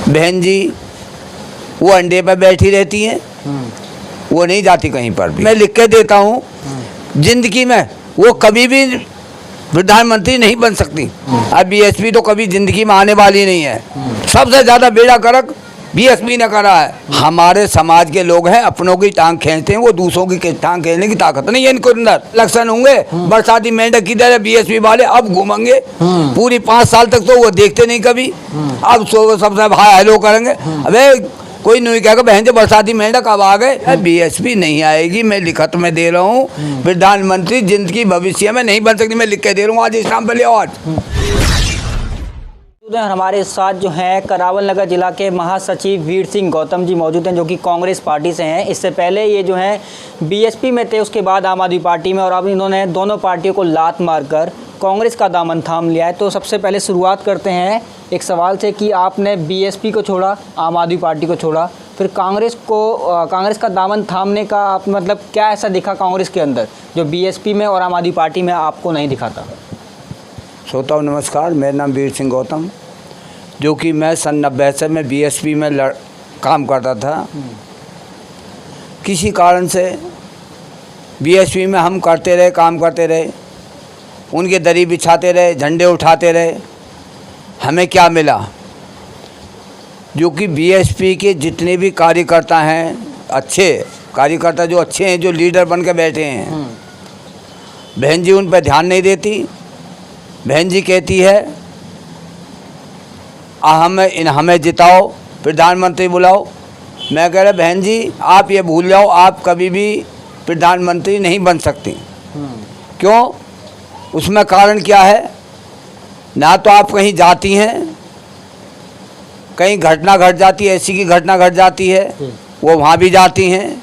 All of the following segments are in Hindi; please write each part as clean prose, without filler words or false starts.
बहन जी वो अंडे पर बैठी रहती हैं, वो नहीं जाती कहीं पर भी। मैं लिख के देता हूँ, जिंदगी में वो कभी भी प्रधानमंत्री नहीं बन सकती। अब बीएसपी तो कभी जिंदगी में आने वाली नहीं है। सबसे ज़्यादा बेड़ा गर्क बीएसपी ने करा है। हमारे समाज के लोग हैं, अपनों की टांग खींचते हैं, वो दूसरों की टांग खींचने की ताकत नहीं है इनको अंदर। इलेक्शन होंगे, बरसाती मेंढक की तरह बीएसपी वाले अब घूमेंगे पूरी 5 साल तक, तो वो देखते नहीं कभी। अब सबसे हाय हेलो करेंगे। अबे कोई नहीं कहेगा बहन जो बरसाती मेंढक अब आ गए। बीएसपी नहीं आएगी, मैं लिखत में दे रहा हूँ। प्रधानमंत्री जिंदगी भविष्य में नहीं बन सकती, मैं लिख के दे रहा हूँ आज इस नाम पर। आज हमारे साथ जो हैं करावल नगर जिला के महासचिव वीर सिंह गौतम जी मौजूद हैं, जो कि कांग्रेस पार्टी से हैं। इससे पहले ये जो हैं बीएसपी में थे, उसके बाद आम आदमी पार्टी में, और अब इन्होंने दोनों पार्टियों को लात मारकर कांग्रेस का दामन थाम लिया है। तो सबसे पहले शुरुआत करते हैं एक सवाल से कि आपने बीएसपी को छोड़ा, आम आदमी पार्टी को छोड़ा, फिर कांग्रेस का दामन थामने का आप मतलब क्या ऐसा दिखा कांग्रेस के अंदर जो बीएसपी में और आम आदमी पार्टी में आपको नहीं दिखाता? श्रोताओं नमस्कार, मेरा नाम वीर सिंह गौतम, जो कि मैं सन 90 से मैं बीएसपी में काम करता था। किसी कारण से बीएसपी में हम करते रहे, काम करते रहे, उनके दरी बिछाते रहे, झंडे उठाते रहे। हमें क्या मिला? जो कि बीएसपी के जितने भी कार्यकर्ता हैं, अच्छे कार्यकर्ता जो अच्छे हैं, जो लीडर बन के बैठे हैं, बहन जी उन पर ध्यान नहीं देती। बहन जी कहती है हमें जिताओ, प्रधानमंत्री बुलाओ। मैं कह रहा बहन जी आप ये भूल जाओ, आप कभी भी प्रधानमंत्री नहीं बन सकती। क्यों? उसमें कारण क्या है? ना तो आप कहीं जाती हैं, कहीं घटना घट जाती है, ऐसी की घटना घट जाती है, वो वहाँ भी जाती हैं।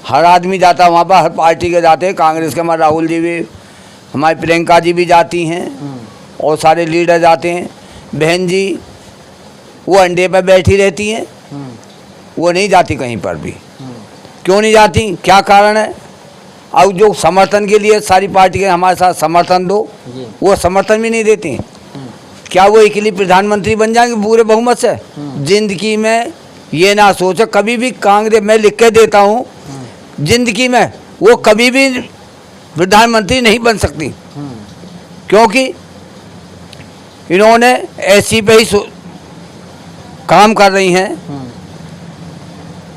हर आदमी जाता है वहाँ पर, हर पार्टी के जाते हैं। कांग्रेस के हमारे राहुल जी भी, हमारी प्रियंका जी भी जाती हैं, और सारे लीडर जाते हैं। बहन जी वो अंडे पर बैठी रहती हैं, वो नहीं जाती कहीं पर भी। क्यों नहीं जाती? क्या कारण है? अब जो समर्थन के लिए सारी पार्टी के हमारे साथ समर्थन दो, वो समर्थन भी नहीं देती। क्या वो अकेली प्रधानमंत्री बन जाएंगे पूरे बहुमत से? जिंदगी में ये ना सोचो कभी भी कांग्रेस, मैं लिख के देता हूँ, जिंदगी में वो कभी भी प्रधानमंत्री नहीं बन सकती। क्योंकि इन्होंने ऐसी पे ही काम कर रही हैं,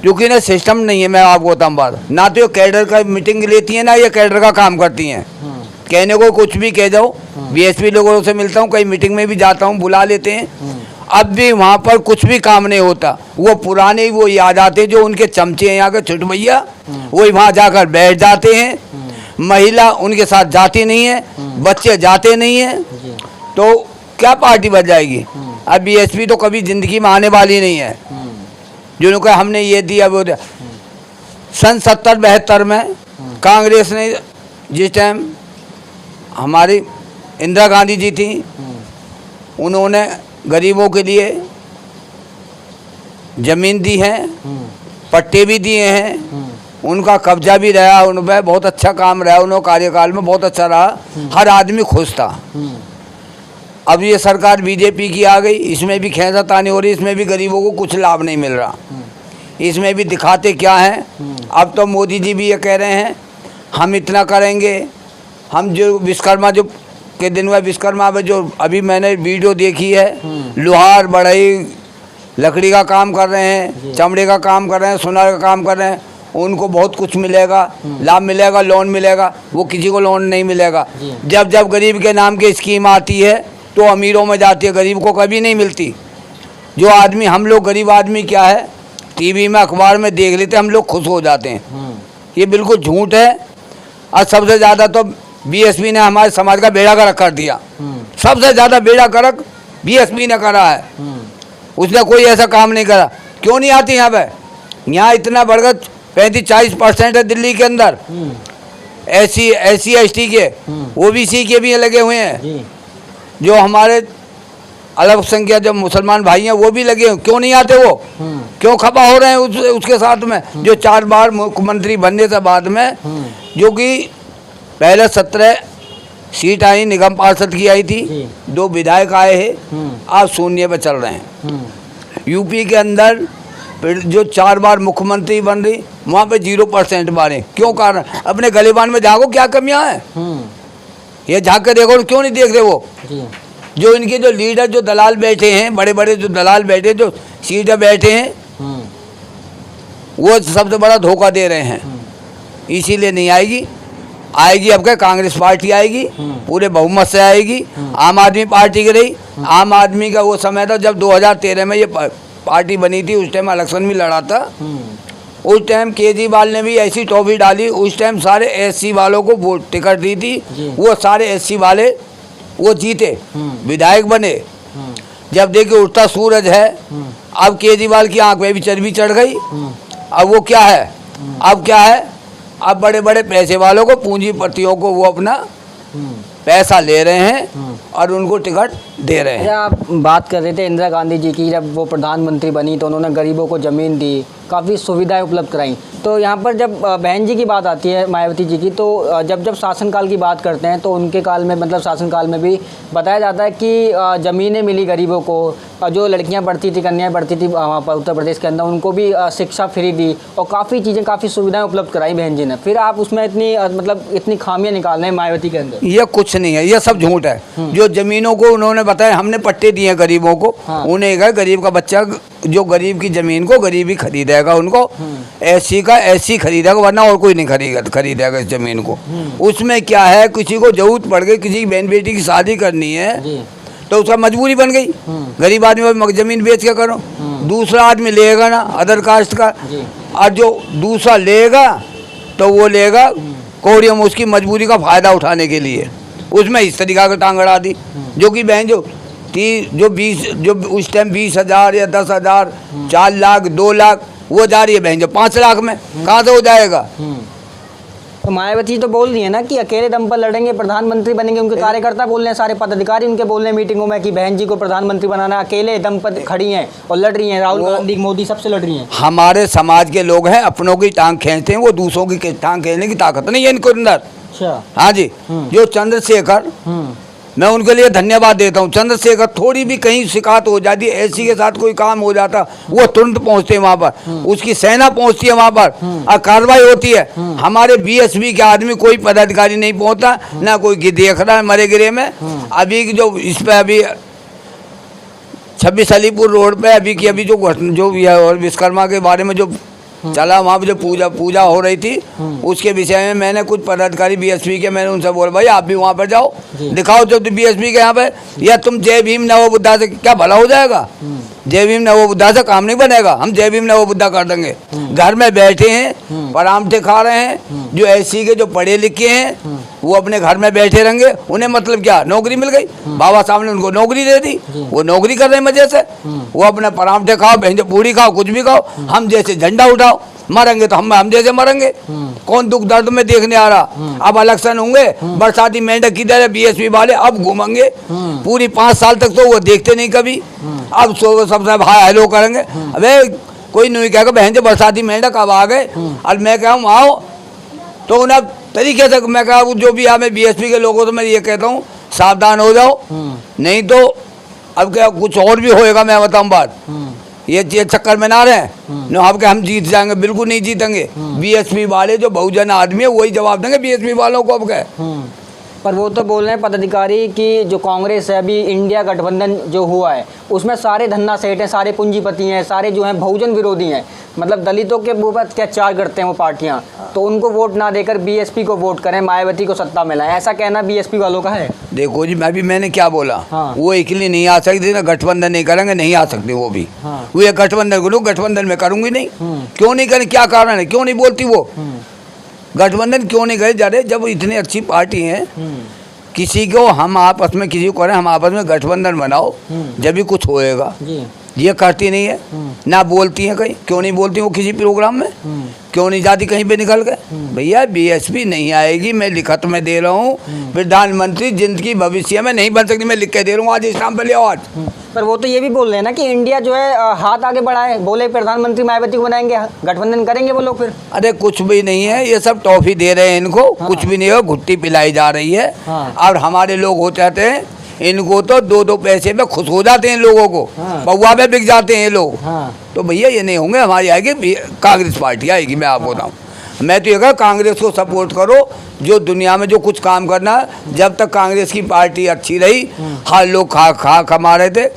क्योंकि ना सिस्टम नहीं है। मैं आपको बताऊँ बात, ना तो ये कैडर का मीटिंग लेती हैं, ना ये कैडर का काम करती हैं। कहने को कुछ भी कह जाओ, बीएसपी लोगों से मिलता हूँ, कई मीटिंग में भी जाता हूँ, बुला लेते हैं, अब भी वहाँ पर कुछ भी काम नहीं होता। वो पुराने वो याद आते जो उनके चमचे हैं यहाँ के छुट भैया, वही वहाँ जाकर बैठ जाते हैं। महिला उनके साथ जाती नहीं है, बच्चे जाते नहीं हैं, तो क्या पार्टी बच जाएगी? अब बीएसपी तो कभी जिंदगी में आने वाली नहीं है। जिन्होंने कहा हमने ये दिया वो दिया। सन 70-72 में कांग्रेस ने, जिस टाइम हमारी इंदिरा गांधी जी थी, उन्होंने गरीबों के लिए ज़मीन दी है, पट्टे भी दिए हैं, उनका कब्जा भी रहा, उन पर बहुत अच्छा काम रहा, उन्होंने कार्यकाल में बहुत अच्छा रहा, हर आदमी खुश था। अब ये सरकार बीजेपी की आ गई, इसमें भी खींचातानी हो रही, इसमें भी गरीबों को कुछ लाभ नहीं मिल रहा। इसमें भी दिखाते क्या हैं? अब तो मोदी जी भी ये कह रहे हैं हम इतना करेंगे, हम जो विश्वकर्मा जो के दिन हुआ विश्वकर्मा में जो अभी मैंने वीडियो देखी है, लोहार बढ़ई लकड़ी का काम कर रहे हैं, चमड़े का काम कर रहे हैं, सोनार का काम कर रहे हैं, उनको बहुत कुछ मिलेगा, लाभ मिलेगा, लोन मिलेगा। वो किसी को लोन नहीं मिलेगा। जब जब गरीब के नाम की स्कीम आती है तो अमीरों में जाती है, गरीब को कभी नहीं मिलती। जो आदमी, हम लोग गरीब आदमी क्या है, टीवी में अखबार में देख लेते, हम लोग खुश हो जाते हैं। ये बिल्कुल झूठ है। और सबसे ज़्यादा तो बीएसपी ने हमारे समाज का बेड़ा गर्क कर दिया। सबसे ज़्यादा बेड़ा गर्क बीएसपी ने करा है। उसने कोई ऐसा काम नहीं करा। क्यों नहीं आती यहाँ पे? यहाँ इतना बढ़कर 35-40% है दिल्ली के अंदर, SC ST के, OBC के भी लगे हुए हैं। जो हमारे अल्पसंख्यक जो मुसलमान भाई हैं वो भी लगे हैं। क्यों नहीं आते? वो क्यों खपा हो रहे हैं उसके साथ में? जो 4 बार मुख्यमंत्री बनने से बाद में, जो कि पहले 17 सीट आई, निगम पार्षद की आई थी, 2 विधायक आए हैं, आज शून्य पे चल रहे हैं। यूपी के अंदर फिर जो 4 बार मुख्यमंत्री बन रही वहाँ पे 0% मारे, क्यों? कारण अपने गलीबान में झाँको क्या कमियाँ हैं, ये झाँक के देखो, क्यों नहीं देख रहे वो? जो इनके जो लीडर जो दलाल बैठे हैं, बड़े बड़े जो दलाल बैठे, जो सीधे बैठे हैं, वो सबसे बड़ा धोखा दे रहे हैं। इसीलिए नहीं आएगी। आएगी अब क्या, कांग्रेस पार्टी आएगी, पूरे बहुमत से आएगी। आम आदमी पार्टी की रही, आम आदमी का वो समय था जब 2013 में ये पार्टी बनी थी, उस टाइम इलेक्शन भी लड़ा था। उस टाइम केजरीवाल ने भी ऐसी टॉफी डाली, उस टाइम सारे एससी वालों को वोट टिकट दी थी, वो सारे एससी वाले वो जीते, विधायक बने। जब देखिए उठता सूरज है, अब केजरीवाल की आंख में भी चर्बी चढ़ गई। अब वो क्या है, अब क्या है, अब बड़े बड़े पैसे वालों को, पूंजीपतियों को वो अपना पैसा ले रहे हैं और उनको टिकट दे रहे हैं। आप बात कर रहे थे इंदिरा गांधी जी की, जब वो प्रधानमंत्री बनी तो उन्होंने गरीबों को ज़मीन दी, काफ़ी सुविधाएं उपलब्ध कराई। तो यहाँ पर जब बहन जी की बात आती है, मायावती जी की, तो जब शासनकाल की बात करते हैं तो उनके काल में, मतलब शासनकाल में भी बताया जाता है कि ज़मीनें मिली गरीबों को, जो लड़कियाँ पढ़ती थी, कन्याएँ पढ़ती थी वहाँ पर उत्तर प्रदेश के अंदर, उनको भी शिक्षा फ्री दी और काफ़ी चीज़ें, काफ़ी सुविधाएँ उपलब्ध कराई बहन जी ने। फिर आप उसमें इतनी मतलब इतनी खामियाँ निकाल रहे हैं मायावती के अंदर। ये कुछ नहीं है, ये सब झूठ है। जो ज़मीनों को उन्होंने बताया, हमने पट्टे दिए हैं गरीबों को, उन्हें कहा गरीब का बच्चा, जो गरीब की ज़मीन को गरीब ही खरीदेगा, उनको एससी का एससी खरीदेगा, वरना और कोई नहीं खरीदेगा इस ज़मीन को। उसमें क्या है, किसी को जरूरत पड़ गई, किसी की बहन बेटी की शादी करनी है तो उसका मजबूरी बन गई, गरीब आदमी ज़मीन बेच के करो। दूसरा आदमी लेगा ना अदर कास्ट का, और जो दूसरा लेगा तो वो लेगा कोड़ियों में उसकी मजबूरी का फ़ायदा उठाने के लिए, उसमें इस तरीका का टांग अड़ा दी। जो कि बहन जो उस टाइम 20,000 या 10,000, 4 लाख, 2 लाख वो जा रही है बहन जो 5 लाख में, कहाँ से हो जाएगा? तो मायावती तो बोल रही है ना कि अकेले दम पर लड़ेंगे, प्रधानमंत्री बनेंगे। उनके कार्यकर्ता बोल रहे हैं, सारे पदाधिकारी उनके बोल रहे हैं मीटिंगों में कि बहन जी को प्रधानमंत्री बनाना, अकेले दम पर खड़ी हैं और लड़ रही हैं। राहुल गांधी, मोदी सबसे लड़ रही हैं। हमारे समाज के लोग हैं, अपनों की टांग खींचते हैं, वो दूसरों की टांग खींचने की ताकत नहीं है इनको अंदर। हाँ जी, जो चंद्रशेखर, मैं उनके लिए धन्यवाद देता हूँ। चंद्रशेखर, थोड़ी भी कहीं शिकायत हो जाती है, एससी के साथ कोई काम हो जाता, वो तुरंत पहुँचते हैं वहाँ पर, उसकी सेना पहुँचती है वहाँ पर और कार्रवाई होती है। हमारे बीएसपी के आदमी कोई पदाधिकारी नहीं पहुँचता, ना कोई देख रहा है मरे गिरे में। अभी जो इस पर अभी 26 अलीपुर रोड पे अभी जो विश्वकर्मा के बारे में जो चला, वहाँ पे जो पूजा हो रही थी, उसके विषय में मैंने कुछ पदाधिकारी बीएसपी के, मैंने उनसे बोला भाई आप भी वहाँ पर जाओ, दिखाओ जब बीएसपी के यहाँ पे, या तुम जय भीम नवो बुद्धा से क्या भला हो जाएगा? जय भीम नवो बुद्धा से काम नहीं बनेगा, हम जय भीम नवो बुद्धा कर देंगे। घर में बैठे हैं, परामठे खा रहे हैं, जो एससी के जो पढ़े लिखे हैं वो अपने घर में बैठे रहेंगे, उन्हें मतलब क्या, नौकरी मिल गई, बाबा साहब ने उनको नौकरी दे दी, वो नौकरी कर रहे हैं मजे से, वो अपने परामठे खाओ, बहन पूड़ी खाओ, कुछ भी खाओ, हम जैसे झंडा उठाओ, मरेंगे तो हम जैसे मरेंगे। कौन दुख दर्द में देखने आ रहा? अब इलेक्शन होंगे, बरसाती मेंढक किधर है, बीएसपी वाले अब घूमेंगे, पूरी 5 साल तक तो वो देखते नहीं कभी, अब सबसे हाय हेलो करेंगे। अबे कोई नहीं कहेगा बहन जो बरसाती मेंढक अब आ गए, और मैं कहूँ आओ तो उन्हें तरीके से, मैं कहा जो भी हमें बीएसपी के लोगों, तो मैं ये कहता हूँ सावधान हो जाओ, नहीं तो अब क्या कुछ और भी होएगा। मैं बताऊँ बात, ये चक्कर में ना रहे न, अब क्या हम जीत जाएंगे? बिल्कुल नहीं जीतेंगे। बीएसपी वाले जो बहुजन आदमी है वही जवाब देंगे बीएसपी वालों को। अब क्या पर वो तो बोल रहे हैं पदाधिकारी कि जो कांग्रेस है, अभी इंडिया गठबंधन जो हुआ है उसमें सारे धन्ना सेठ हैं, सारे पूंजीपति हैं, सारे जो हैं बहुजन विरोधी हैं, मतलब दलितों के ऊपर अत्याचार करते हैं वो पार्टियां, तो उनको वोट ना देकर बीएसपी को वोट करें, मायावती को सत्ता मिला है, ऐसा कहना बीएसपी वालों का है। देखो जी, मैंने क्या बोला, वो अकेली नहीं आ सकती ना, गठबंधन नहीं करेंगे, नहीं आ सकते वो भी। वो ये गठबंधन करूँ, गठबंधन में करूँगी नहीं, क्यों नहीं करें? क्या कारण है, क्यों नहीं बोलती वो? गठबंधन क्यों नहीं करे जा रहे? जब इतनी अच्छी पार्टी है, किसी को हम आपस में किसी को करें, हम आपस में गठबंधन बनाओ, जब भी कुछ होएगा। ये करती नहीं है, ना बोलती है कहीं, क्यों नहीं बोलती वो किसी प्रोग्राम में, क्यों नहीं जाती कहीं पे निकल के? भैया बीएसपी नहीं आएगी, मैं लिखत में दे रहा हूँ, प्रधानमंत्री जिंदगी भविष्य में नहीं बन सकती, मैं लिख के दे रहा हूँ आज, इस टाइम पे ले आओ आज। पर वो तो ये भी बोल रहे हैं ना कि इंडिया जो है हाथ आगे बढ़ाए, बोले प्रधानमंत्री मायावती को बनाएंगे, गठबंधन करेंगे वो लोग फिर। अरे कुछ भी नहीं है, ये सब टॉफी दे रहे हैं इनको, कुछ भी नहीं हो, घुट्टी पिलाई जा रही है। और हमारे लोग हो चाहते हैं इनको तो 2-2 पैसे में खुश हो जाते हैं लोगों को, हाँ। पौवा में बिक जाते हैं ये लोग। हाँ। तो भैया ये नहीं होंगे, हमारी आएगी कांग्रेस पार्टी आएगी। मैं आपको बताऊँ, मैं तो ये कहा कांग्रेस को सपोर्ट करो, जो दुनिया में जो कुछ काम करना है। जब तक कांग्रेस की पार्टी अच्छी रही, हर लोग कमा रहे थे,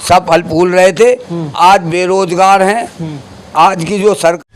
सब फल फूल रहे थे। आज बेरोजगार हैं। आज की जो सरकार